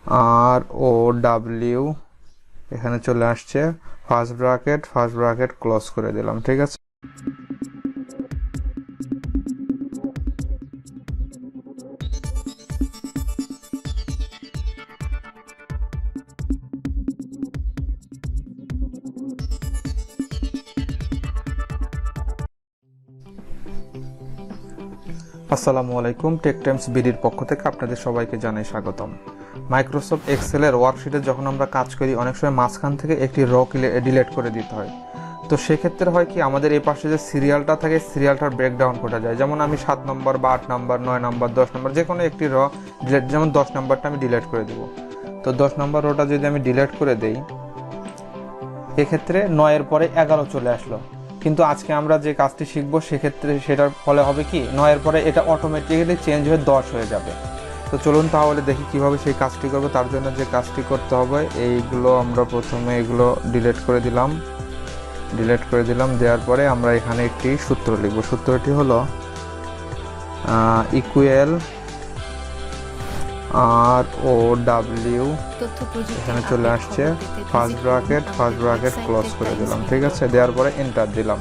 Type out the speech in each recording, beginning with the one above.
ROW এখানে চলে আসছে, ফার্স্ট ব্র্যাকেট ক্লোজ করে দিলাম। ঠিক আছে, আসসালামু আলাইকুম। টেকটাইমসবিডির পক্ষ থেকে আপনাদের সবাইকে জানাই স্বাগতম। মাইক্রোসফট এক্সেলের ওয়ার্কশিটে যখন আমরা কাজ করি, অনেক সময় মাঝখান থেকে একটি র ডিলিট করে দিতে হয়। তো সেক্ষেত্রে হয় কি, আমাদের এই পাশে যে সিরিয়ালটা থাকে, সিরিয়ালটার ব্রেকডাউন করা যায়। যেমন আমি 7 নম্বর বা 8 নম্বর, 9 নম্বর, 10 নম্বর যে কোনো একটি র ডিলিট, যেমন 10 নম্বরটা আমি ডিলিট করে দেবো। তো 10 নম্বর রটা যদি আমি ডিলিট করে দেই, এক্ষেত্রে 9-এর পরে 11 চলে আসলো। কিন্তু আজকে আমরা যে কাজটি শিখবো সেক্ষেত্রে সেটার ফলে হবে কি, 9-এর পরে এটা অটোমেটিক্যালি চেঞ্জ হয়ে 10 হয়ে যাবে। তো চলুন তাহলে দেখি কিভাবে সেই কাজটি করবো। তার জন্য যে কাজটি করতে হবে, এইগুলো আমরা প্রথমে এগুলো ডিলিট করে দিলাম। দেওয়ার পরে আমরা এখানে একটি সূত্র লিখব। সূত্রটি হলো ইকুয়াল ROW, এখানে চলে আসছে, ফার্স্ট ব্র্যাকেট ক্লোজ করে দিলাম। ঠিক আছে, দেওয়ার পরে এন্টার দিলাম।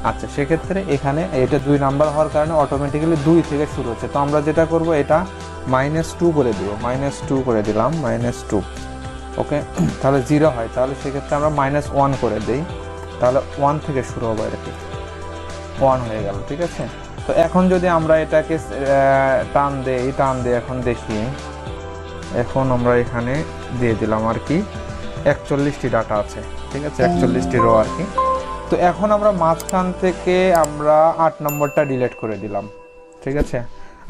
আচ্ছা, সেক্ষেত্রে এখানে এটা 2 নাম্বার হওয়ার কারণে অটোমেটিক্যালি 2 থেকে শুরু হচ্ছে। তো আমরা যেটা করব, এটা -2 করে দিব। -2 করে দিলাম, -2। ওকে, তাহলে 0 হয়, তাহলে সেক্ষেত্রে আমরা -1 করে দিই, তাহলে 1 থেকে শুরু হবে আর কি, 1 হয়ে গেল। ঠিক আছে, তো এখন যদি আমরা এটাকে টান দেই, এখন দেখি, এখন আমরা এখানে দিয়ে দিলাম আর কি 41টি ডাটা আছে। ঠিক আছে, 41টি রো আর কি। তো এখন আমরা মাঝখান থেকে আমরা 8 নম্বরটা ডিলিট করে দিলাম। ঠিক আছে,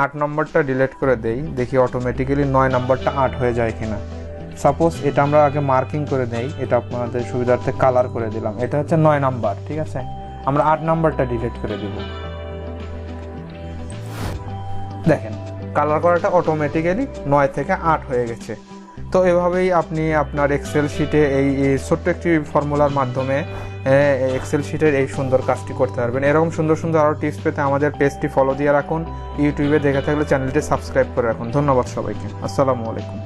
8 নম্বরটা ডিলিট করে দেই, দেখি অটোমেটিক্যালি 9 নম্বরটা 8 হয়ে যায় কিনা। সাপোজ এটা আমরা আগে মার্কিং করে দেই, এটা আপনাদের সুবিধার্থে কালার করে দিলাম, এটা হচ্ছে 9 নাম্বার। ঠিক আছে, আমরা 8 নাম্বারটা ডিলিট করে দিব। দেখেন, কালার করাটা অটোমেটিক্যালি 9 থেকে 8 হয়ে গেছে। তো এভাবেই আপনি আপনার এক্সেল শিটে এই ছোট্ট একটি ফর্মুলার মাধ্যমে এক্সেল শিটের এই সুন্দর কাজটি করতে পারবেন। এরকম সুন্দর সুন্দর আরও টিপস পেতে আমাদের পেজটি ফলো দিয়ে রাখুন। ইউটিউবে দেখে থাকলে চ্যানেলটি সাবস্ক্রাইব করে রাখুন। ধন্যবাদ সবাইকে, আসসালামু আলাইকুম।